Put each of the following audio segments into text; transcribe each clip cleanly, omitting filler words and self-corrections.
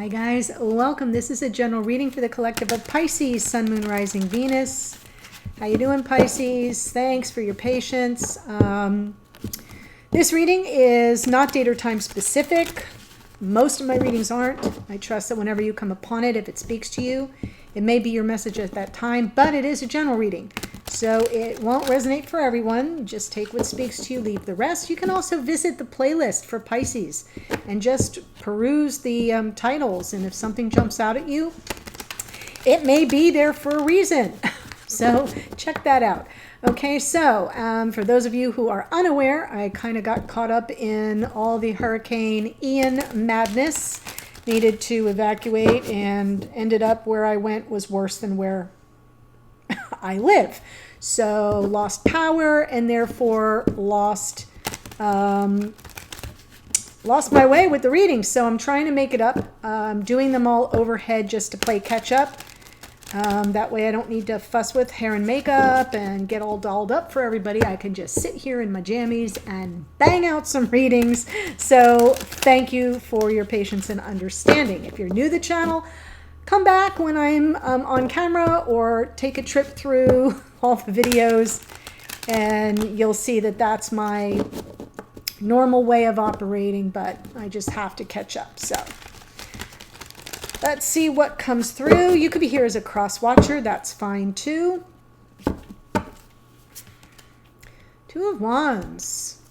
Hi guys, welcome. This is a general reading for the collective of Pisces, Sun, Moon, Rising, Venus. How you doing, Pisces? Thanks for your patience. This reading is not date or time specific. Most of my readings aren't. I trust that whenever you come upon it, if it speaks to you, it may be your message at that time, but it is a general reading. So it won't resonate for everyone. Just take what speaks to you, leave the rest. You can also visit the playlist for Pisces and just peruse the titles. And if something jumps out at you, it may be there for a reason. So check that out. Okay, so for those of you who are unaware, I kind of got caught up in all the Hurricane Ian madness. Needed to evacuate and ended up where I went was worse than where I live. So lost power and therefore lost my way with the readings. So I'm trying to make it up. I'm doing them all overhead just to play catch up. That way I don't need to fuss with hair and makeup and get all dolled up for everybody. I can just sit here in my jammies and bang out some readings. So thank you for your patience and understanding. If you're new to the channel, come back when I'm on camera or take a trip through all the videos and you'll see that that's my normal way of operating, but I just have to catch up. So let's see what comes through. You could be here as a cross watcher. That's fine too. Two of Wands.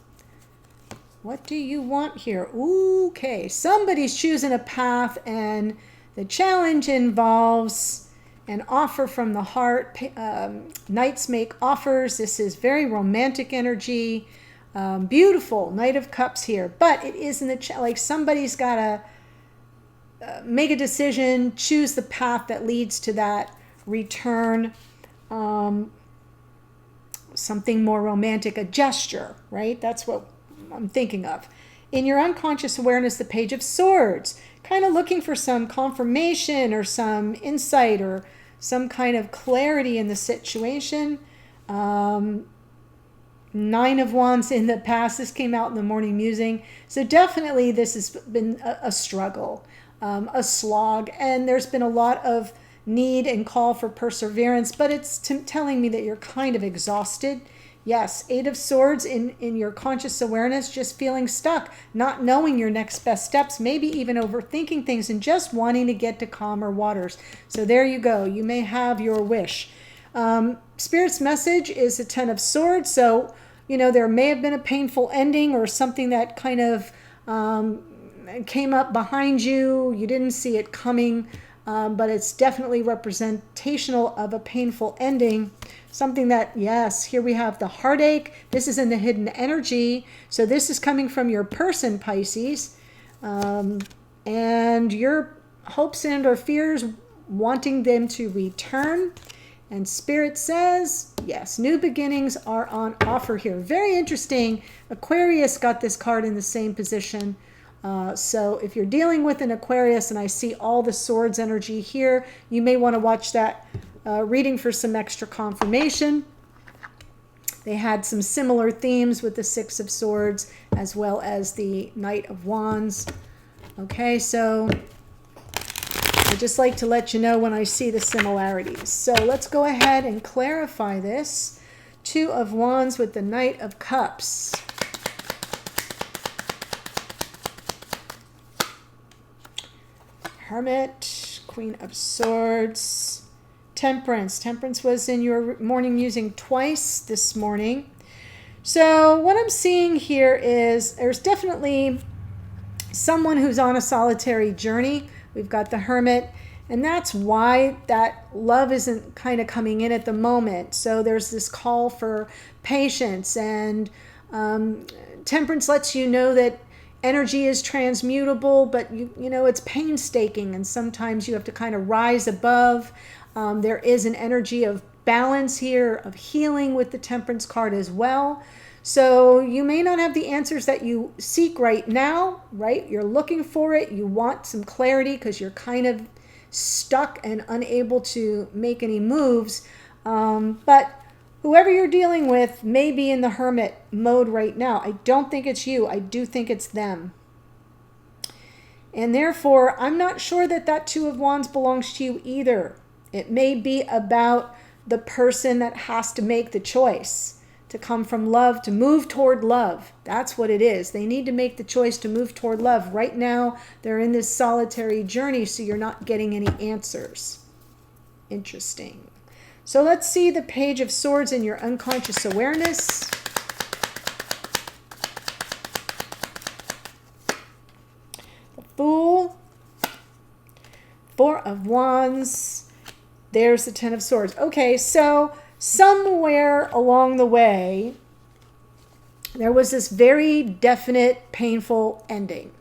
What do you want here? Okay, somebody's choosing a path and the challenge involves an offer from the heart. Knights make offers. This is very romantic energy. Beautiful Knight of Cups here. But it isn't like somebody's got to make a decision, choose the path that leads to that return. Something more romantic, a gesture, right? That's what I'm thinking of. In your unconscious awareness, the Page of Swords, kind of looking for some confirmation or some insight or some kind of clarity in the situation. Nine of Wands in the past. This came out in the morning musing. So definitely this has been a struggle, a slog, and there's been a lot of need and call for perseverance, but it's telling me that you're kind of exhausted. Yes, Eight of Swords in your conscious awareness, just feeling stuck, not knowing your next best steps, maybe even overthinking things and just wanting to get to calmer waters. So there you go. You may have your wish. Spirit's message is a Ten of Swords. So, you know, there may have been a painful ending or something that kind of came up behind you. You didn't see it coming, but it's definitely representational of a painful ending. Something that, yes, here we have the heartache. This is in the hidden energy. So this is coming from your person, Pisces. And your hopes and or fears, wanting them to return. And Spirit says, yes, new beginnings are on offer here. Very interesting. Aquarius got this card in the same position. So if you're dealing with an Aquarius, and I see all the swords energy here, you may want to watch that reading for some extra confirmation. They had some similar themes with the Six of Swords as well as the Knight of Wands. Okay, so I just like to let you know when I see the similarities. So let's go ahead and clarify this. Two of Wands with the Knight of Cups. Hermit, Queen of Swords, Temperance. Temperance was in your morning musing twice this morning. So what I'm seeing here is there's definitely someone who's on a solitary journey. We've got the Hermit, and that's why that love isn't kind of coming in at the moment. So there's this call for patience, and Temperance lets you know that energy is transmutable, but you know it's painstaking, and sometimes you have to kind of rise above. There is an energy of balance here, of healing with the Temperance card as well. So you may not have the answers that you seek right now, right? You're looking for it. You want some clarity because you're kind of stuck and unable to make any moves. But whoever you're dealing with may be in the Hermit mode right now. I don't think it's you. I do think it's them. And therefore, I'm not sure that that Two of Wands belongs to you either. It may be about the person that has to make the choice to come from love, to move toward love. That's what it is. They need to make the choice to move toward love. Right now, they're in this solitary journey, so you're not getting any answers. Interesting. So let's see the Page of Swords in your unconscious awareness. The Fool. Four of Wands. There's the Ten of Swords. Okay, so somewhere along the way, there was this very definite, painful ending.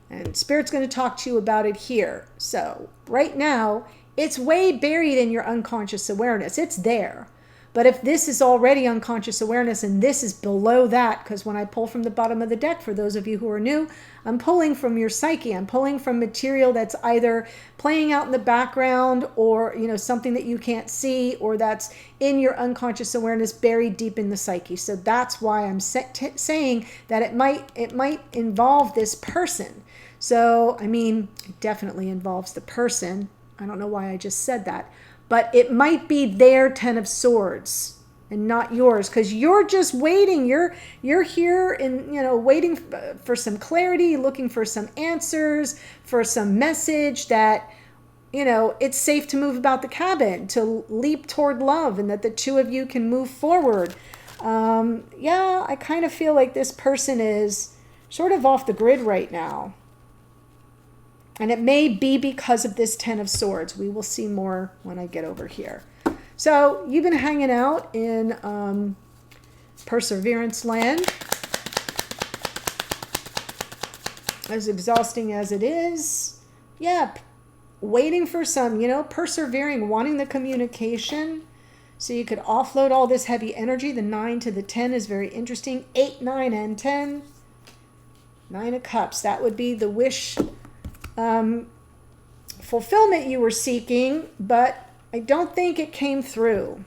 And Spirit's going to talk to you about it here. So right now, it's way buried in your unconscious awareness. It's there. But if this is already unconscious awareness and this is below that, because when I pull from the bottom of the deck, for those of you who are new, I'm pulling from your psyche. I'm pulling from material that's either playing out in the background or, you know, something that you can't see, or that's in your unconscious awareness buried deep in the psyche. So that's why I'm saying that it might involve this person. So, I mean, it definitely involves the person. I don't know why I just said that. But it might be their Ten of Swords and not yours, because you're just waiting. You're here and, you know, waiting for some clarity, looking for some answers, for some message that, you know, it's safe to move about the cabin, to leap toward love, and that the two of you can move forward. Yeah, I kind of feel like this person is sort of off the grid right now. And it may be because of this Ten of Swords. We will see more when I get over here. So you've been hanging out in Perseverance Land. As exhausting as it is. Yeah, waiting for some, you know, persevering, wanting the communication. So you could offload all this heavy energy. The 9 to the 10 is very interesting. 8, 9, and 10. 9 of Cups. That would be the wish fulfillment you were seeking, but I don't think it came through,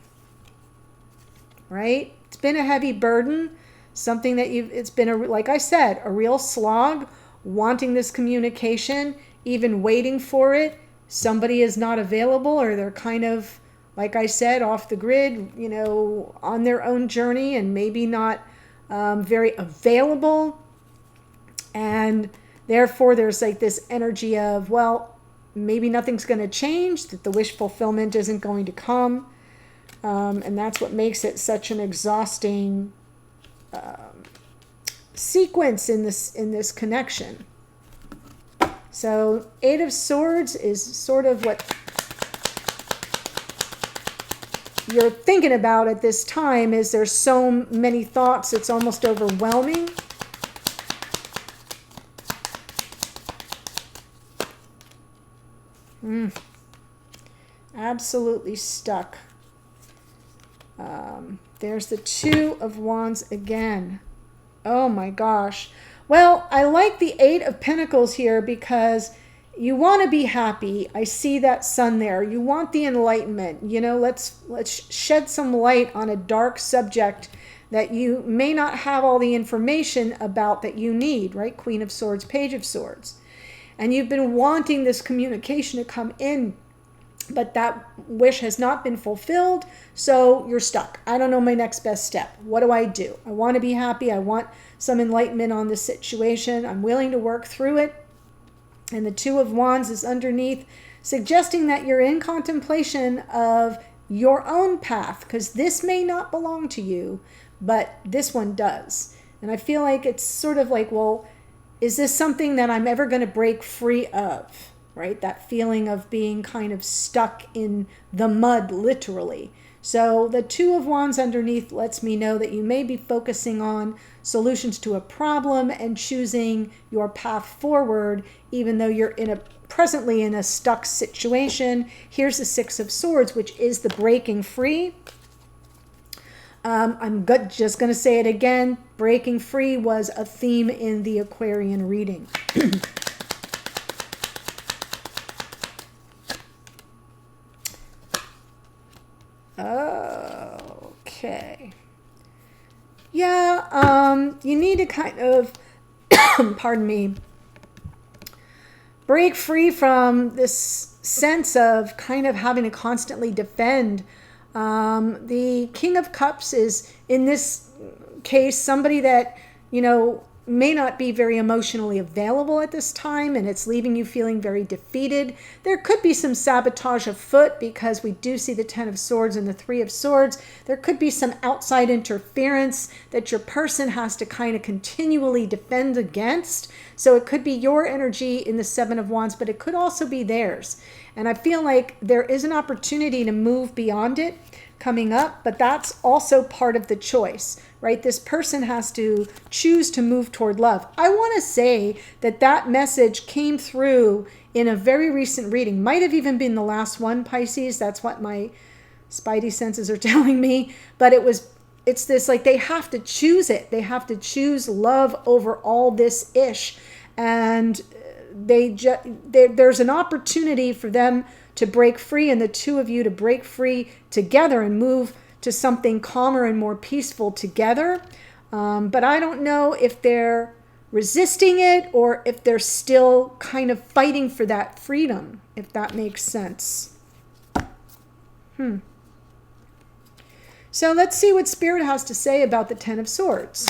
right? It's been a heavy burden, something that it's been, like I said, a real slog, wanting this communication, even waiting for it. Somebody is not available, or they're kind of, like I said, off the grid, you know, on their own journey, and maybe not very available. And therefore, there's like this energy of, well, maybe nothing's going to change, that the wish fulfillment isn't going to come. And that's what makes it such an exhausting sequence in this connection. So 8 of Swords is sort of what you're thinking about at this time. Is there's so many thoughts, it's almost overwhelming. Absolutely stuck. There's the 2 of Wands again. Oh my gosh. Well, I like the 8 of Pentacles here because you want to be happy. I see that sun there. You want the enlightenment. You know, let's shed some light on a dark subject that you may not have all the information about that you need, right? Queen of Swords, Page of Swords. And you've been wanting this communication to come in, but that wish has not been fulfilled, so you're stuck. I don't know my next best step. What do? I want to be happy. I want some enlightenment on this situation. I'm willing to work through it. And the 2 of Wands is underneath, suggesting that you're in contemplation of your own path, because this may not belong to you, but this one does. And I feel like it's sort of like, well, is this something that I'm ever going to break free of, right? That feeling of being kind of stuck in the mud, literally. So the 2 of Wands underneath lets me know that you may be focusing on solutions to a problem and choosing your path forward, even though you're presently in a stuck situation. Here's the 6 of Swords, which is the breaking free. I'm just going to say it again. Breaking free was a theme in the Aquarian reading. Okay. Yeah, you need to kind of, pardon me, break free from this sense of kind of having to constantly defend. The King of Cups is, in this case, somebody that, you know, may not be very emotionally available at this time, and it's leaving you feeling very defeated. There could be some sabotage afoot because we do see the Ten of Swords and the Three of Swords. There could be some outside interference that your person has to kind of continually defend against. So it could be your energy in the Seven of Wands, but it could also be theirs. And I feel like there is an opportunity to move beyond it coming up, but that's also part of the choice, right? This person has to choose to move toward love. I want to say that that message came through in a very recent reading. Might have even been the last one, Pisces. That's what my spidey senses are telling me. But it's this, like, they have to choose it. They have to choose love over all this ish. And there's an opportunity for them to break free, and the two of you to break free together and move to something calmer and more peaceful together. But I don't know if they're resisting it or if they're still kind of fighting for that freedom, if that makes sense. So let's see what Spirit has to say about the Ten of Swords.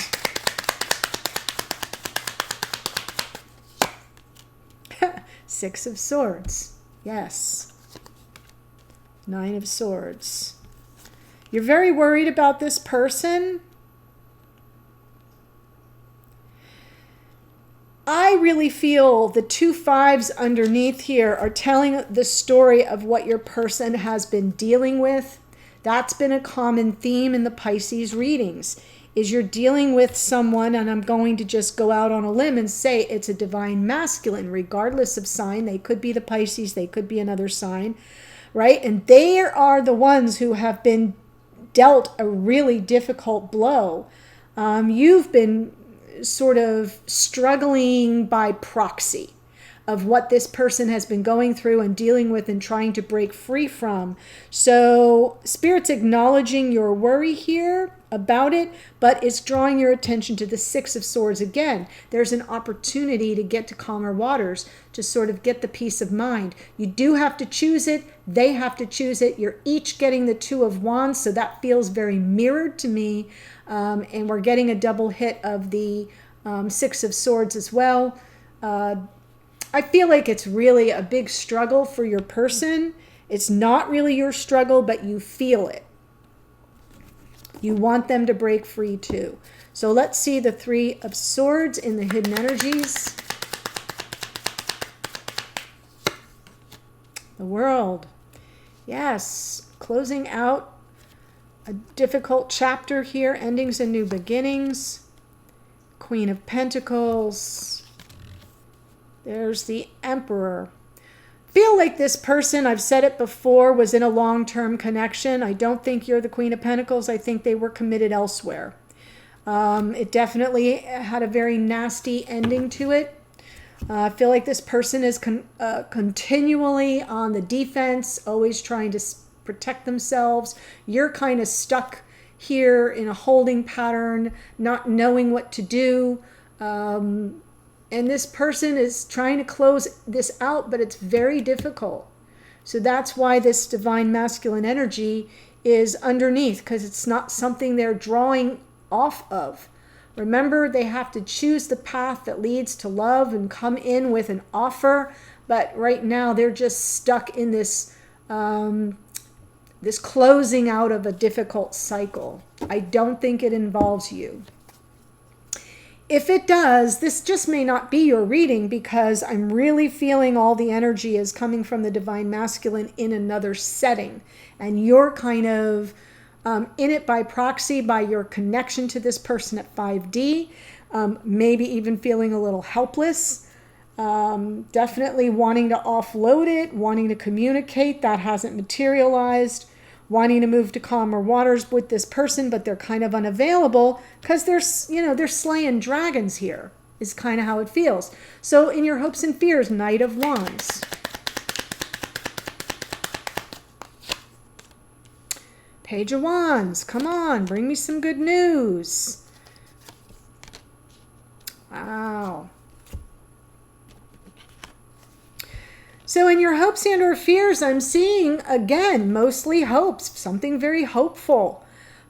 Six of Swords. Yes. Nine of Swords. You're very worried about this person. I really feel the two fives underneath here are telling the story of what your person has been dealing with. That's been a common theme in the Pisces readings, is you're dealing with someone, and I'm going to just go out on a limb and say it's a divine masculine, regardless of sign. They could be the Pisces, they could be another sign, right? And they are the ones who have been dealt a really difficult blow. You've been sort of struggling by proxy of what this person has been going through and dealing with and trying to break free from. So Spirit's acknowledging your worry here about it, but it's drawing your attention to the Six of Swords again. There's an opportunity to get to calmer waters, to sort of get the peace of mind. You do have to choose it. They have to choose it. You're each getting the Two of Wands, so that feels very mirrored to me. And we're getting a double hit of the Six of Swords as well. I feel like it's really a big struggle for your person. It's not really your struggle, but you feel it. You want them to break free too. So let's see the Three of Swords in the hidden energies. The World. Yes, closing out a difficult chapter here. Endings and new beginnings. Queen of Pentacles. There's the Emperor. Feel like this person, I've said it before, was in a long-term connection. I don't think you're the Queen of Pentacles. I think they were committed elsewhere. It definitely had a very nasty ending to it. I feel like this person is continually on the defense, always trying to protect themselves. You're kind of stuck here in a holding pattern, not knowing what to do. And this person is trying to close this out, but it's very difficult. So that's why this divine masculine energy is underneath, because it's not something they're drawing off of. Remember, they have to choose the path that leads to love and come in with an offer. But right now, they're just stuck in this, this closing out of a difficult cycle. I don't think it involves you. If it does, this just may not be your reading, because I'm really feeling all the energy is coming from the divine masculine in another setting. And you're kind of in it by proxy, by your connection to this person at 5D. Maybe even feeling a little helpless. Definitely wanting to offload it, wanting to communicate. That hasn't materialized. Wanting to move to calmer waters with this person, but they're kind of unavailable because they're slaying dragons here, is kind of how it feels. So in your hopes and fears, Knight of Wands. Page of Wands, come on, bring me some good news. Wow. So in your hopes and or fears, I'm seeing, again, mostly hopes, something very hopeful.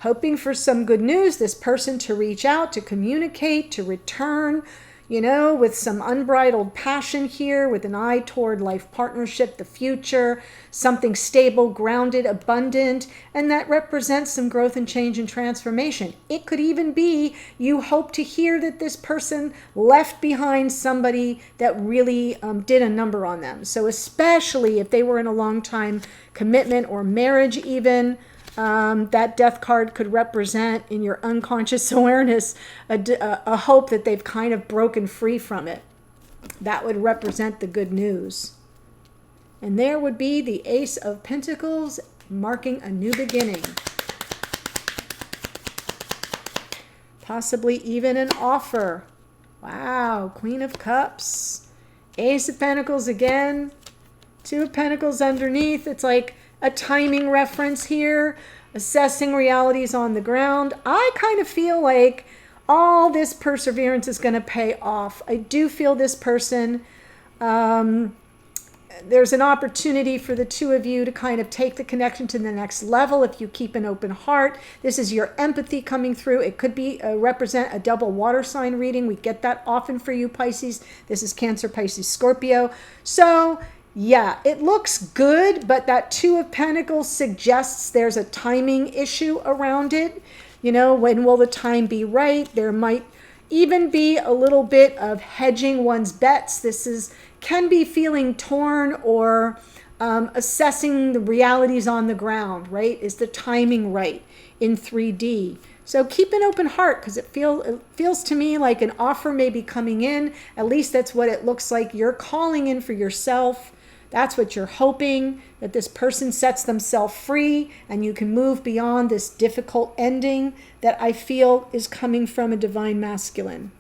Hoping for some good news, this person to reach out, to communicate, to return, with some unbridled passion here, with an eye toward life partnership, the future, something stable, grounded, abundant, and that represents some growth and change and transformation. It could even be you hope to hear that this person left behind somebody that really did a number on them. So especially if they were in a long-time commitment or marriage even, that death card could represent in your unconscious awareness a hope that they've kind of broken free from it. That would represent the good news. And there would be the Ace of Pentacles marking a new beginning. Possibly even an offer. Wow, Queen of Cups. Ace of Pentacles again. Two of Pentacles underneath. It's like a timing reference here, assessing realities on the ground. I kind of feel like all this perseverance is going to pay off. I do feel this person, there's an opportunity for the two of you to kind of take the connection to the next level if you keep an open heart. This is your empathy coming through. It could be represent a double water sign reading. We get that often for you, Pisces. This is Cancer, Pisces, Scorpio. So yeah, it looks good, but that Two of Pentacles suggests there's a timing issue around it. When will the time be right? There might even be a little bit of hedging one's bets. Can be feeling torn or assessing the realities on the ground, right? Is the timing right in 3D? So keep an open heart, because it feels to me like an offer may be coming in. At least that's what it looks like. You're calling in for yourself. That's what you're hoping, that this person sets themselves free and you can move beyond this difficult ending that I feel is coming from a divine masculine.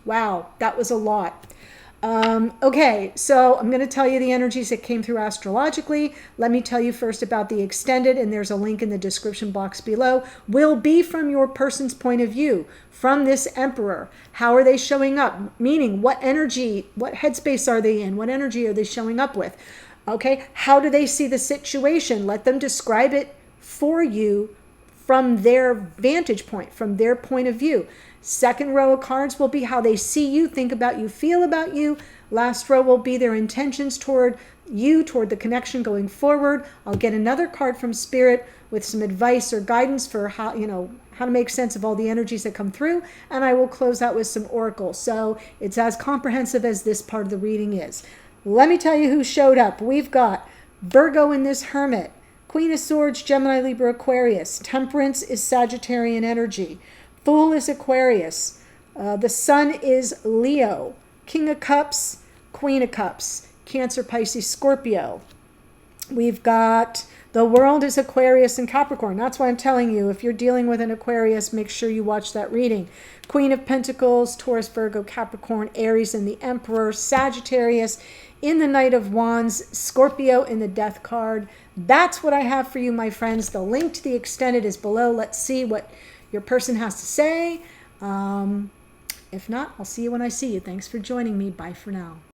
Wow, that was a lot. Okay, so I'm going to tell you the energies that came through astrologically. Let me tell you first about the extended, and there's a link in the description box below. Will be from your person's point of view, from this emperor. How are they showing up? Meaning, what energy, what headspace are they in? What energy are they showing up with? Okay, how do they see the situation? Let them describe it for you from their vantage point, from their point of view. Second row of cards will be how they see you, think about you, feel about you. Last row will be their intentions toward you, toward the connection going forward. I'll get another card from Spirit with some advice or guidance for how to make sense of all the energies that come through. And I will close out with some oracle. So it's as comprehensive as this part of the reading is. Let me tell you who showed up. We've got Virgo in this Hermit. Queen of Swords, Gemini, Libra, Aquarius. Temperance is Sagittarian energy. Fool is Aquarius. The Sun is Leo. King of Cups, Queen of Cups. Cancer, Pisces, Scorpio. We've got the World is Aquarius and Capricorn. That's why I'm telling you, if you're dealing with an Aquarius, make sure you watch that reading. Queen of Pentacles, Taurus, Virgo, Capricorn, Aries in the Emperor, Sagittarius in the Knight of Wands, Scorpio in the Death card. That's what I have for you, my friends. The link to the extended is below. Let's see what your person has to say. If not, I'll see you when I see you. Thanks for joining me. Bye for now.